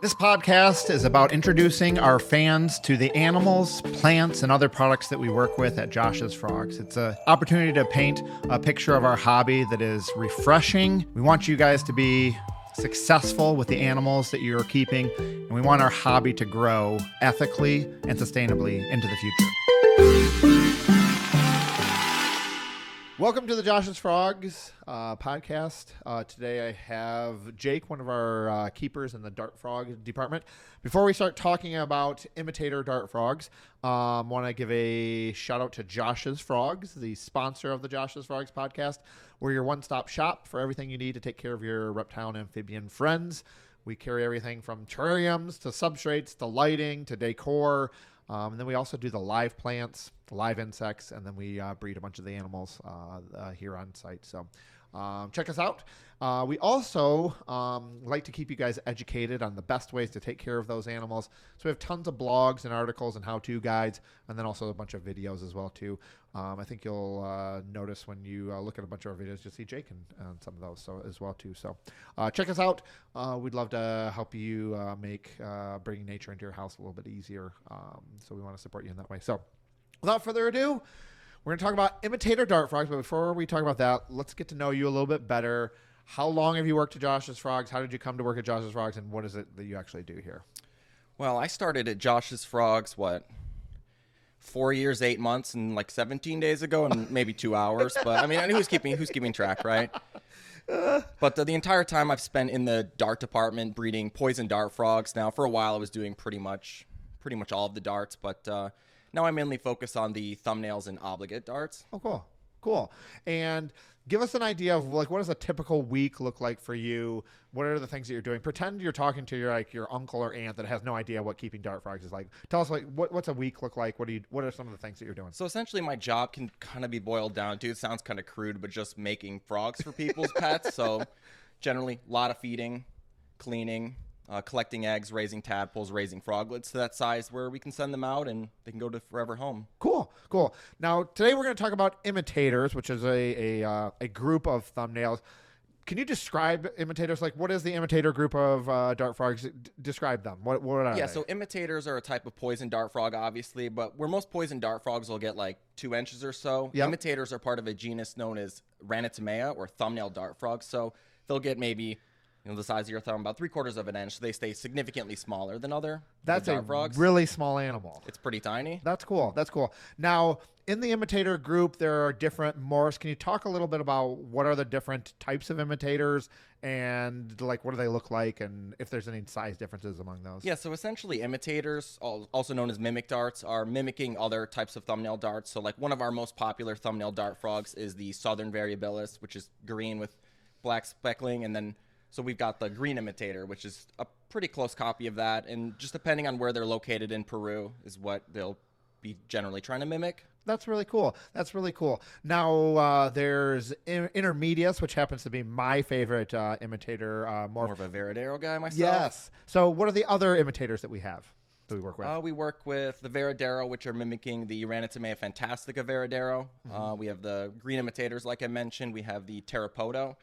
This podcast is about introducing our fans to the animals, plants, and other products that we work with at Josh's Frogs. It's an opportunity to paint a picture of our hobby that is refreshing. We want you guys to be successful with the animals that you're keeping, and we want our hobby to grow ethically and sustainably into the future. Welcome to the Josh's Frogs podcast. Today I have Jake, one of our keepers in the dart frog department. Before we start talking about imitator dart frogs, I want to give a shout out to Josh's Frogs, the sponsor of the Josh's Frogs podcast. We're your one-stop shop for everything you need to take care of your reptile and amphibian friends. We carry everything from terrariums to substrates to lighting to decor. And then we also do the live plants, live insects, and then we breed a bunch of the animals here on site. So check us out. We also like to keep you guys educated on the best ways to take care of those animals. So we have tons of blogs and articles and how-to guides, and then also a bunch of videos as well, too. I think you'll notice when you look at a bunch of our videos, you'll see Jake and some of those as well, too. So check us out. We'd love to help you make bringing nature into your house a little bit easier. So we want to support you in that way. So without further ado, we're going to talk about imitator dart frogs. But before we talk about that, let's get to know you a little bit better. How long have you worked at Josh's Frogs? How did you come to work at Josh's Frogs? And what is it that you actually do here? Well, I started at Josh's Frogs, 4 years, 8 months, and like 17 days ago, and maybe 2 hours. But I mean, who's keeping track, right? But the entire time I've spent in the dart department breeding poison dart frogs. Now, for a while, I was doing pretty much all of the darts, but now I mainly focus on the thumbnails and obligate darts. Oh, cool. And give us an idea of what does a typical week look like for you? What are the things that you're doing? Pretend you're talking to your uncle or aunt that has no idea what keeping dart frogs is like. Tell us what's a week look like? What are some of the things that you're doing? So essentially my job can kind of be boiled down to, it sounds kind of crude, but just making frogs for people's pets. So generally a lot of feeding, cleaning, collecting eggs, raising tadpoles, raising froglets to that size where we can send them out and they can go to forever home. Cool. Now, today we're going to talk about imitators, which is a group of thumbnails. Can you describe imitators? Like, what is the imitator group of dart frogs? Describe them. What are they? Yeah, so imitators are a type of poison dart frog, obviously, but where most poison dart frogs will get like 2 inches or so, Yep. Imitators are part of a genus known as Ranitomeya or thumbnail dart frogs. So they'll get maybe the size of your thumb, about 3/4 of an inch. So they stay significantly smaller than other That's dart a frogs. really small animal. It's pretty tiny. That's cool. Now, in the imitator group, there are different morphs. Can you talk a little bit about what are the different types of imitators and what do they look like and if there's any size differences among those? Yeah, so essentially imitators, also known as mimic darts, are mimicking other types of thumbnail darts. So like one of our most popular thumbnail dart frogs is the Southern Variabilis, which is green with black speckling, and then so we've got the green imitator, which is a pretty close copy of that. And just depending on where they're located in Peru is what they'll be generally trying to mimic. That's really cool. Now, there's Intermedius, which happens to be my favorite imitator. More of a Veradero guy myself. Yes. So what are the other imitators that we have that we work with? We work with the Veradero, which are mimicking the Ranitomeya Fantastica Veradero. Mm-hmm. We have the green imitators, like I mentioned. We have the Terrapoto,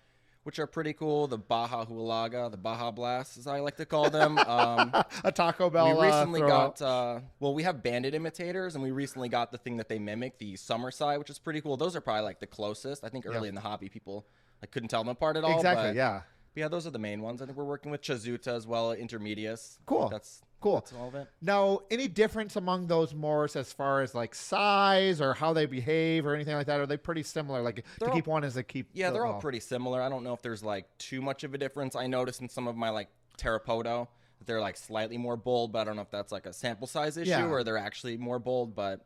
which are pretty cool. The Baja Hualaga, the Baja Blast, as I like to call them. A Taco Bell. We recently got, we have banded imitators, and we recently got the thing that they mimic, the Summerside, which is pretty cool. Those are probably like the closest. I think early in the hobby, people couldn't tell them apart at all. Exactly, but, yeah. But yeah, those are the main ones. I think we're working with Chazuta as well, Intermedius. Cool. That's all of it. Now, any difference among those morphs as far as size or how they behave or anything like that? Are they pretty similar? Keep one is to keep. Yeah, they're all pretty similar. I don't know if there's too much of a difference. I noticed in some of my Terrapoto that they're slightly more bold, but I don't know if that's a sample size issue or they're actually more bold, but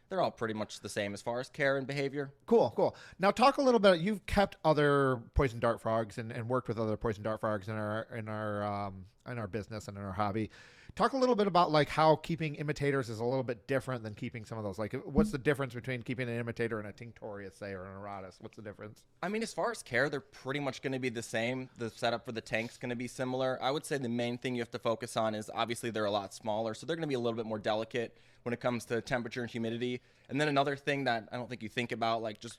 they're all pretty much the same as far as care and behavior. Cool. Now talk a little bit. You've kept other poison dart frogs and worked with other poison dart frogs in our business and in our hobby. Talk a little bit about how keeping imitators is a little bit different than keeping some of those. What's the difference between keeping an imitator and a tinctorius, say, or an eratus? What's the difference? I mean, as far as care, they're pretty much going to be the same. The setup for the tank's going to be similar. I would say the main thing you have to focus on is obviously they're a lot smaller, so they're going to be a little bit more delicate when it comes to temperature and humidity. And then another thing that I don't think you think about, just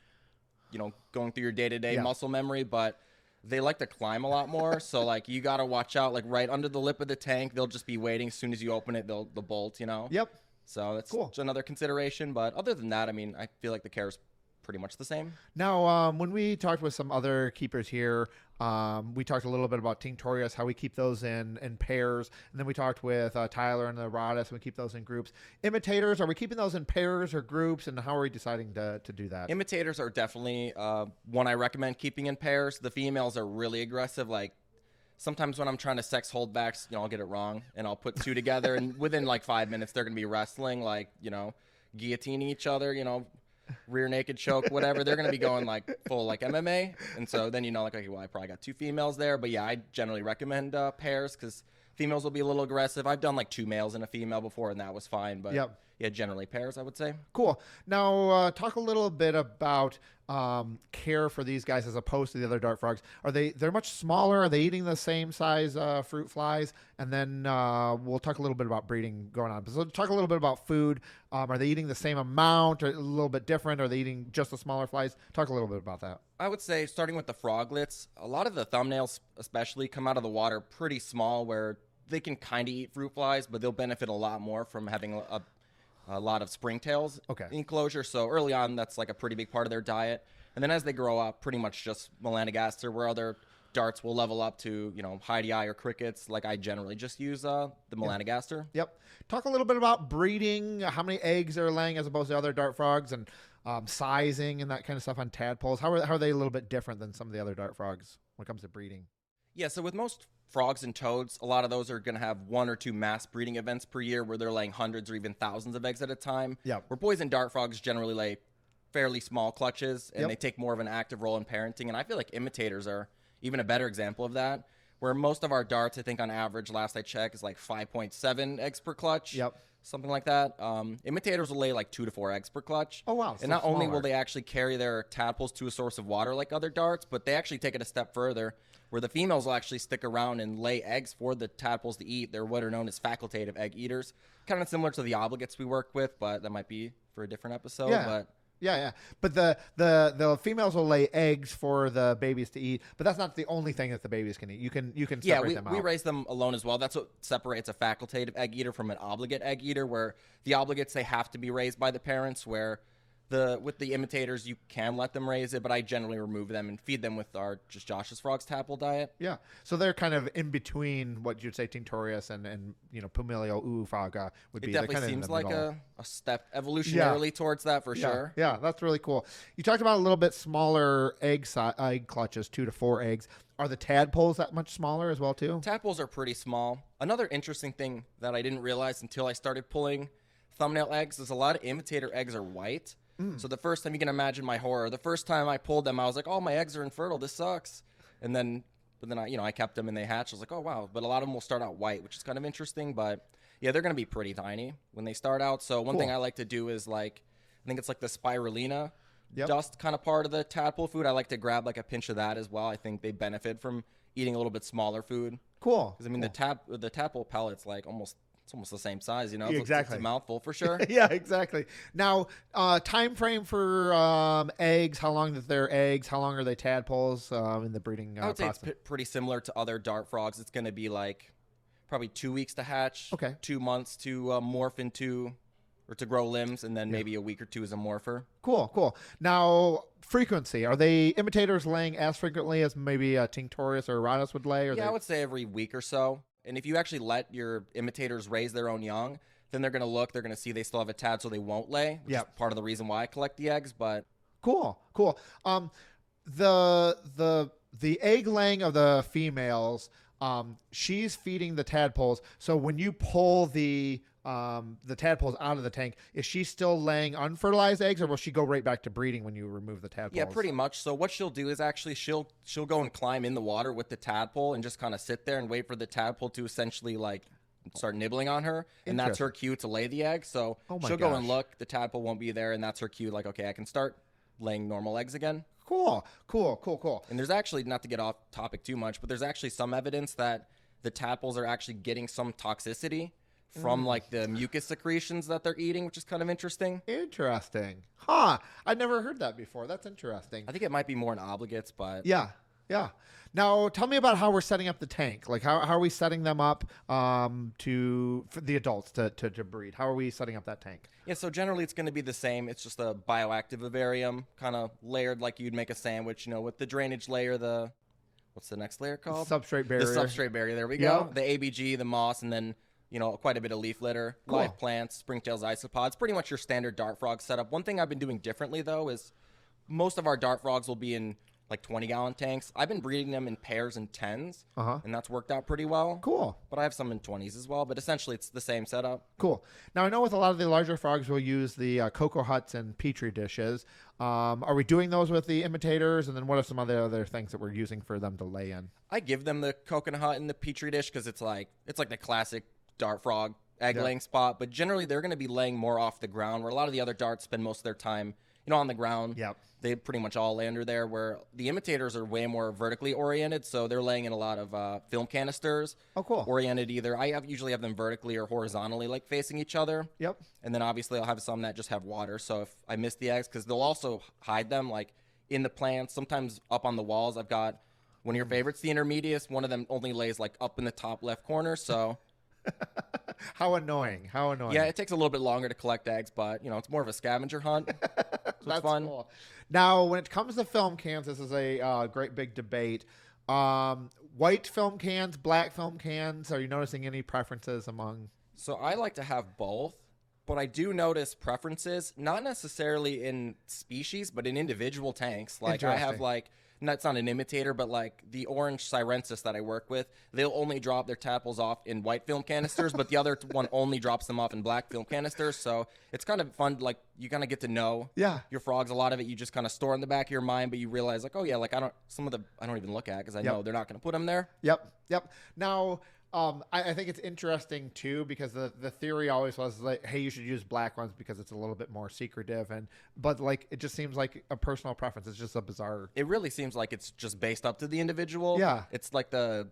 going through your day-to-day muscle memory, but they like to climb a lot more. So like you got to watch out, like right under the lip of the tank. They'll just be waiting. As soon as you open it, they'll bolt, you know? Yep. So that's Cool. just another consideration. But other than that, I mean, I feel like the care is pretty much the same. Now, when we talked with some other keepers here, we talked a little bit about tinctorius, how we keep those in pairs, and then we talked with Tyler and the Rodus, and we keep those in groups. Imitators, are we keeping those in pairs or groups, and how are we deciding to do that? Imitators are definitely one I recommend keeping in pairs. The females are really aggressive. Like sometimes when I'm trying to sex holdbacks, you know, I'll get it wrong, and I'll put two together, and within like 5 minutes, they're gonna be wrestling, like, you know, guillotining each other, you know, rear naked choke, whatever. They're going to be going like full like MMA. And so then, you know, like, okay, well, I probably got two females there. But yeah, I generally recommend pairs because females will be a little aggressive. I've done like two males and a female before, and that was fine. But yeah, generally pairs, I would say. Cool. Now, talk a little bit about care for these guys as opposed to the other dart frogs. They're much smaller? Are they eating the same size fruit flies? And then we'll talk a little bit about breeding going on. So talk a little bit about food. Are they eating the same amount or a little bit different? Are they eating just the smaller flies? Talk a little bit about that. I would say starting with the froglets, a lot of the thumbnails especially come out of the water pretty small where they can kind of eat fruit flies, but they'll benefit a lot more from having a lot of springtails enclosure. So early on, that's like a pretty big part of their diet. And then as they grow up, pretty much just melanogaster, where other darts will level up to, you know, Heidi or crickets. Like I generally just use the melanogaster. Yep. Talk a little bit about breeding, how many eggs they're laying as opposed to other dart frogs, and sizing and that kind of stuff on tadpoles. How are they a little bit different than some of the other dart frogs when it comes to breeding? Yeah, so with most frogs and toads, a lot of those are going to have one or two mass breeding events per year where they're laying hundreds or even thousands of eggs at a time. Yep. Where boys and dart frogs generally lay fairly small clutches, and they take more of an active role in parenting. And I feel like imitators are even a better example of that, where most of our darts, I think on average, last I checked, is like 5.7 eggs per clutch. Yep. Something like that. Imitators will lay like 2 to 4 eggs per clutch. Oh, wow. And not only will they actually carry their tadpoles to a source of water like other darts, but they actually take it a step further, where the females will actually stick around and lay eggs for the tadpoles to eat. They're what are known as facultative egg eaters. Kind of similar to the obligates we work with, but that might be for a different episode. Yeah. But Yeah. But the females will lay eggs for the babies to eat, but that's not the only thing that the babies can eat. You can separate them out. We raise them alone as well. That's what separates a facultative egg eater from an obligate egg eater, where the obligates, they have to be raised by the parents, where with the imitators, you can let them raise it, but I generally remove them and feed them with our just Josh's Frogs tadpole diet. Yeah. So they're kind of in between what you'd say tinctorius and you know, Pumilio uufraga would be. It definitely seems like a step evolutionarily towards that for sure. Yeah, that's really cool. You talked about a little bit smaller egg clutches, 2 to 4 eggs. Are the tadpoles that much smaller as well too? Tadpoles are pretty small. Another interesting thing that I didn't realize until I started pulling thumbnail eggs is a lot of imitator eggs are white. So the first time, you can imagine my horror. The first time I pulled them, I was like, "Oh, my eggs are infertile. This sucks." But then I kept them and they hatched. I was like, "Oh wow!" But a lot of them will start out white, which is kind of interesting. But yeah, they're gonna be pretty tiny when they start out. So one thing I like to do is I think it's like the spirulina dust kind of part of the tadpole food. I like to grab like a pinch of that as well. I think they benefit from eating a little bit smaller food. Cool. Because I mean the tadpole pellet's like almost the same size, you know? Exactly. It's a mouthful for sure. Yeah, exactly. Now, time frame for eggs, how long is their eggs? How long are they tadpoles in the breeding I would say process? it's pretty similar to other dart frogs. It's going to be like probably 2 weeks to hatch, 2 months to morph into or to grow limbs, and then maybe a week or two as a morpher. Cool. Now, frequency. Are they imitators laying as frequently as maybe a tinctorius or a Rhodus would lay? I would say every week or so. And if you actually let your imitators raise their own young, then they're going to see they still have a tad, so they won't lay, which is part of the reason why I collect the eggs. But Cool. The egg laying of the females, she's feeding the tadpoles. So when you pull the tadpoles out of the tank, is she still laying unfertilized eggs, or will she go right back to breeding when you remove the tadpoles? Yeah, pretty much. So what she'll do is actually she'll go and climb in the water with the tadpole and just kind of sit there and wait for the tadpole to essentially like start nibbling on her, and that's her cue to lay the egg. So she'll go and look, the tadpole won't be there, and that's her cue, like, okay, I can start laying normal eggs again. Cool. And there's actually, not to get off topic too much, but there's actually some evidence that the tadpoles are actually getting some toxicity from like the mucus secretions that they're eating, which is kind of interesting. Interesting. Huh. I'd never heard that before. That's interesting. I think it might be more in obligates, but Yeah. Yeah. Now, tell me about how we're setting up the tank. Like, how are we setting them up for the adults to breed? How are we setting up that tank? Yeah, so generally it's going to be the same. It's just a bioactive vivarium, kind of layered like you'd make a sandwich, with the drainage layer, what's the next layer called? Substrate barrier. The substrate barrier, there we go. The ABG, the moss, and then, quite a bit of leaf litter, live plants, springtails, isopods, pretty much your standard dart frog setup. One thing I've been doing differently, though, is most of our dart frogs will be in like 20-gallon tanks. I've been breeding them in pairs and 10s, and that's worked out pretty well. Cool. But I have some in 20s as well, but essentially it's the same setup. Cool. Now, I know with a lot of the larger frogs, we'll use the cocoa huts and petri dishes. Are we doing those with the imitators? And then what are some other things that we're using for them to lay in? I give them the coconut hut and the petri dish because it's like the classic dart frog egg laying spot. But generally, they're going to be laying more off the ground, where a lot of the other darts spend most of their time, on the ground. Yep. They pretty much all lay under there, where the imitators are way more vertically oriented. So they're laying in a lot of film canisters. Oh, cool. Oriented either. Usually have them vertically or horizontally, like facing each other. Yep. And then obviously I'll have some that just have water. So if I miss the eggs, because they'll also hide them like in the plants, sometimes up on the walls. I've got one of your favorites, the intermedius. One of them only lays like up in the top left corner. So How annoying. yeah, it takes a little bit longer to collect eggs, but it's more of a scavenger hunt. So That's it's fun. Cool. Now, when it comes to film cans, this is a great big debate. White film cans, black film cans. Are you noticing any preferences among? So I like to have both, but I do notice preferences, not necessarily in species, but in individual tanks. Like I have that's not an imitator, but like the orange Sirensis that I work with, they'll only drop their tadpoles off in white film canisters, but the other one only drops them off in black film canisters. So it's kind of fun. Like you kind of get to know your frogs. A lot of it you just kind of store in the back of your mind, but you realize like, oh yeah, like I don't even look at because I know they're not going to put them there. Yep. Now, I think it's interesting too because the theory always was like, hey, you should use black ones because it's a little bit more secretive, but like it just seems like a personal preference. It's just a bizarre. It really seems like it's just based up to the individual. Yeah, it's like the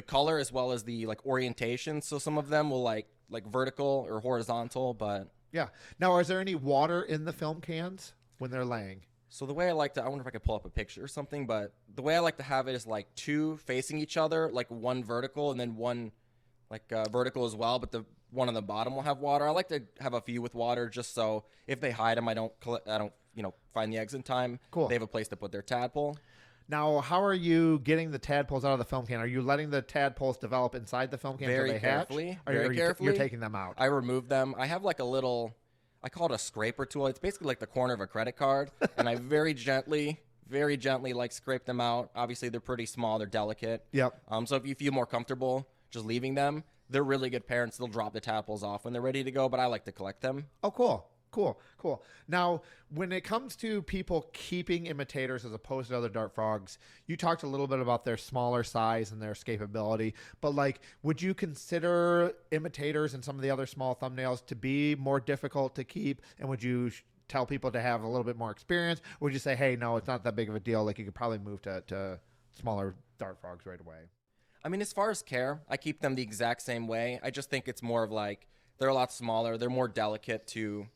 color as well as the like orientation. So some of them will like vertical or horizontal, but yeah. Now, is there any water in the film cans when they're laying? So the way I like to, I wonder if I could pull up a picture or something, but the way I like to have it is like two facing each other, like one vertical and then one like vertical as well, but the one on the bottom will have water. I like to have a few with water just so if they hide them, I don't find the eggs in time. Cool. They have a place to put their tadpole. Now, how are you getting the tadpoles out of the film can? Are you letting the tadpoles develop inside the film can until they carefully, hatch? Very carefully. You're taking them out. I remove them. I have like a little, I call it a scraper tool. It's basically like the corner of a credit card, and I very gently like scrape them out. Obviously, they're pretty small. They're delicate. Yep. So if you feel more comfortable just leaving them, they're really good parents. They'll drop the tadpoles off when they're ready to go, but I like to collect them. Oh, cool. Now, when it comes to people keeping imitators as opposed to other dart frogs, you talked a little bit about their smaller size and their escapability, but like, would you consider imitators and some of the other small thumbnails to be more difficult to keep? And would you tell people to have a little bit more experience? Or would you say, hey, no, it's not that big of a deal. Like you could probably move to smaller dart frogs right away? I mean, as far as care, I keep them the exact same way. I just think it's more of like, they're a lot smaller. They're more delicate to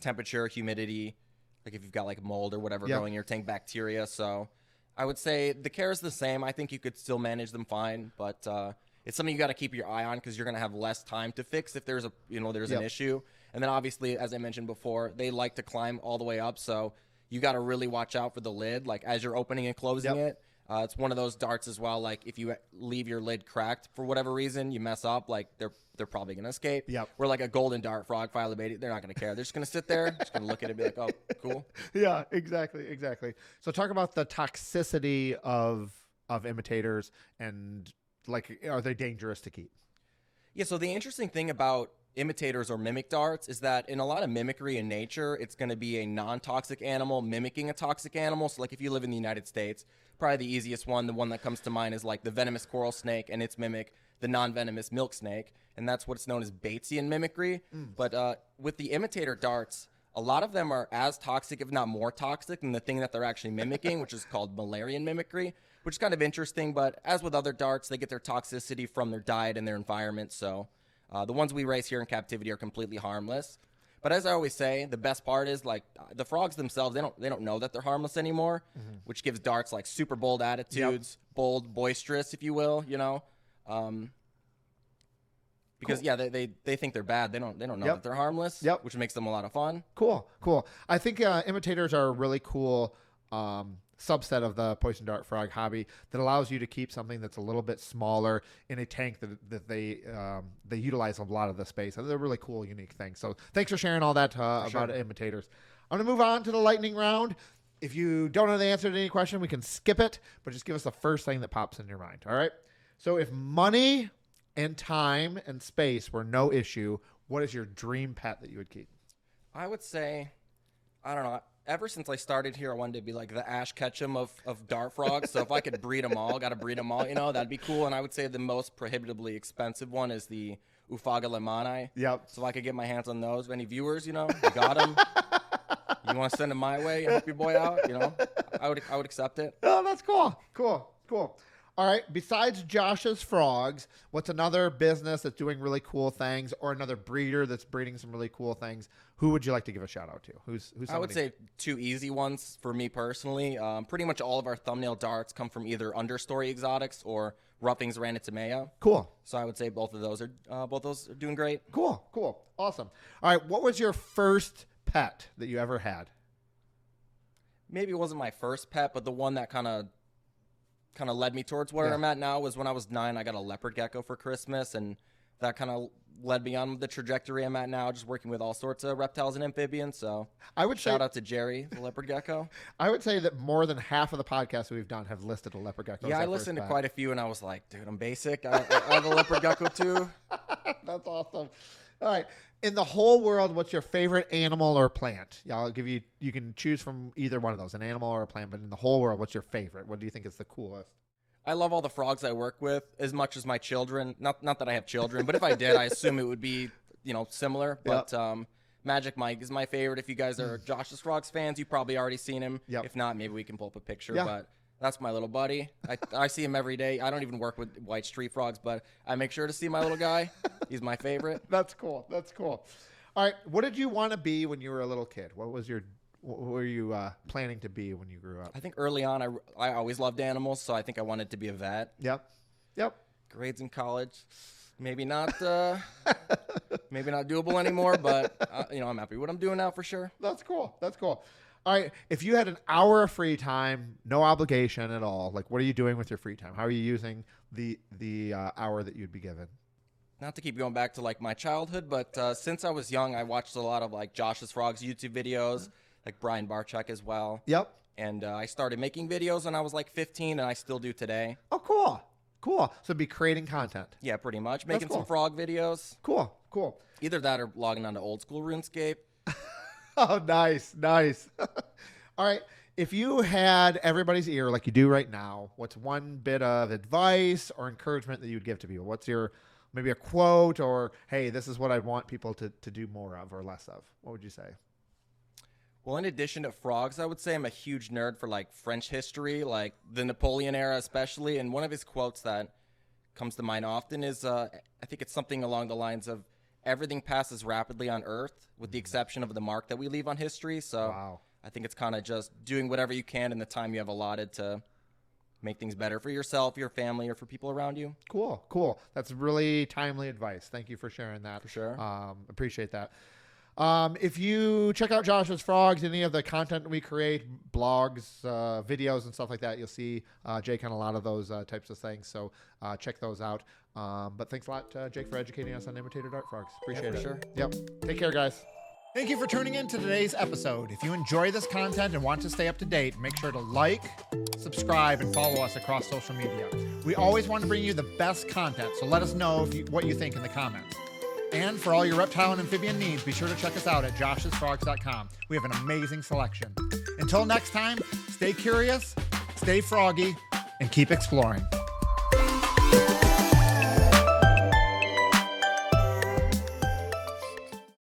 temperature, humidity, like if you've got like mold or whatever growing in your tank, bacteria. So I would say the care is the same. I think you could still manage them fine, but it's something you got to keep your eye on because you're going to have less time to fix if there's an issue. And then obviously, as I mentioned before, they like to climb all the way up. So you got to really watch out for the lid, like as you're opening and closing it. It's one of those darts as well. Like if you leave your lid cracked for whatever reason, you mess up, like they're probably going to escape. Yep. Where like a golden dart frog, phyllobates, they're not going to care. They're just going to sit there, just going to look at it and be like, oh, cool. Yeah, exactly. So talk about the toxicity of imitators and like, are they dangerous to keep? Yeah, so the interesting thing about imitators or mimic darts is that in a lot of mimicry in nature, it's going to be a non-toxic animal mimicking a toxic animal. So like if you live in the United States, probably the easiest one, the one that comes to mind is like the venomous coral snake and its mimic, the non-venomous milk snake. And that's what's known as Batesian mimicry. But with the imitator darts, a lot of them are as toxic, if not more toxic, than the thing that they're actually mimicking, which is called Malarian mimicry, which is kind of interesting. But as with other darts, they get their toxicity from their diet and their environment. So the ones we raise here in captivity are completely harmless. But as I always say, the best part is like the frogs themselves. They don't know that they're harmless anymore, which gives darts like super bold attitudes, bold, boisterous, if you will. You know, because they think they're bad. They don't know that they're harmless, which makes them a lot of fun. Cool. I think imitators are a really cool subset of the poison dart frog hobby that allows you to keep something that's a little bit smaller in a tank that they utilize a lot of the space. And they're really cool, unique things. So thanks for sharing all that about imitators. I'm going to move on to the lightning round. If you don't know the answer to any question, we can skip it, but just give us the first thing that pops in your mind. All right. So if money and time and space were no issue, what is your dream pet that you would keep? I would say, I don't know. Ever since I started here, I wanted to be like the Ash Ketchum of dart frogs. So if I could breed them all, that'd be cool. And I would say the most prohibitively expensive one is the Ufaga lemani. Yep. So if I could get my hands on those, any viewers, you got them. You want to send them my way and help your boy out, I would accept it. Oh, that's cool. Cool. All right. Besides Josh's Frogs, what's another business that's doing really cool things, or another breeder that's breeding some really cool things? Who would you like to give a shout out to? Who's somebody? I would say two easy ones for me personally. Pretty much all of our thumbnail darts come from either Understory Exotics or Ruffing's Ranitomeya. Cool. So I would say both those are doing great. Cool. Awesome. All right. What was your first pet that you ever had? Maybe it wasn't my first pet, but the one that kind of led me towards where I'm at now was when I was 9. I got a leopard gecko for Christmas, and that kind of led me on the trajectory I'm at now, just working with all sorts of reptiles and amphibians. So I would shout out to Jerry, the leopard gecko. I would say that more than half of the podcasts we've done have listed a leopard gecko. Yeah, I listened to quite a few, and I was like, dude, I'm basic. I have a leopard gecko too. That's awesome. All right. In the whole world, what's your favorite animal or plant? Yeah, I'll give you can choose from either one of those, an animal or a plant, but in the whole world, what's your favorite? What do you think is the coolest? I love all the frogs I work with as much as my children. Not that I have children, but if I did, I assume it would be, similar. But Magic Mike is my favorite. If you guys are Josh's Frogs fans, you've probably already seen him. Yep. If not, maybe we can pull up a picture. Yeah. But that's my little buddy. I see him every day. I don't even work with white street frogs, but I make sure to see my little guy. He's my favorite. That's cool. All right. What did you want to be when you were a little kid? What were you planning to be when you grew up? I think early on, I always loved animals, so I think I wanted to be a vet. Yep. Grades in college, maybe not doable anymore, but I'm happy with what I'm doing now for sure. That's cool. All right. If you had an hour of free time, no obligation at all, like what are you doing with your free time? How are you using the hour that you'd be given? Not to keep going back to like my childhood, but since I was young, I watched a lot of like Josh's Frogs YouTube videos, like Brian Barczyk as well. Yep. And I started making videos when I was like 15, and I still do today. Oh, cool. So be creating content. Yeah, pretty much. Making some frog videos. Cool. Either that or logging on to old school RuneScape. Oh, nice. All right. If you had everybody's ear like you do right now, what's one bit of advice or encouragement that you would give to people? What's your maybe a quote or, hey, this is what I want people to do more of or less of? What would you say? Well, in addition to frogs, I would say I'm a huge nerd for like French history, like the Napoleon era especially. And one of his quotes that comes to mind often is, I think it's something along the lines of, everything passes rapidly on Earth with the exception of the mark that we leave on history. So wow. I think it's kind of just doing whatever you can in the time you have allotted to make things better for yourself, your family, or for people around you. Cool. That's really timely advice. Thank you for sharing that. For sure. Appreciate that. If you check out Josh's Frogs, any of the content we create, blogs, videos, and stuff like that, you'll see Jake on a lot of those types of things. So check those out. But thanks a lot, Jake, for educating us on imitator dart frogs. Appreciate it. Sure. Yep. Take care, guys. Thank you for tuning in to today's episode. If you enjoy this content and want to stay up to date, make sure to like, subscribe, and follow us across social media. We always want to bring you the best content, so let us know what you think in the comments. And for all your reptile and amphibian needs, be sure to check us out at joshsfrogs.com. We have an amazing selection. Until next time, stay curious, stay froggy, and keep exploring.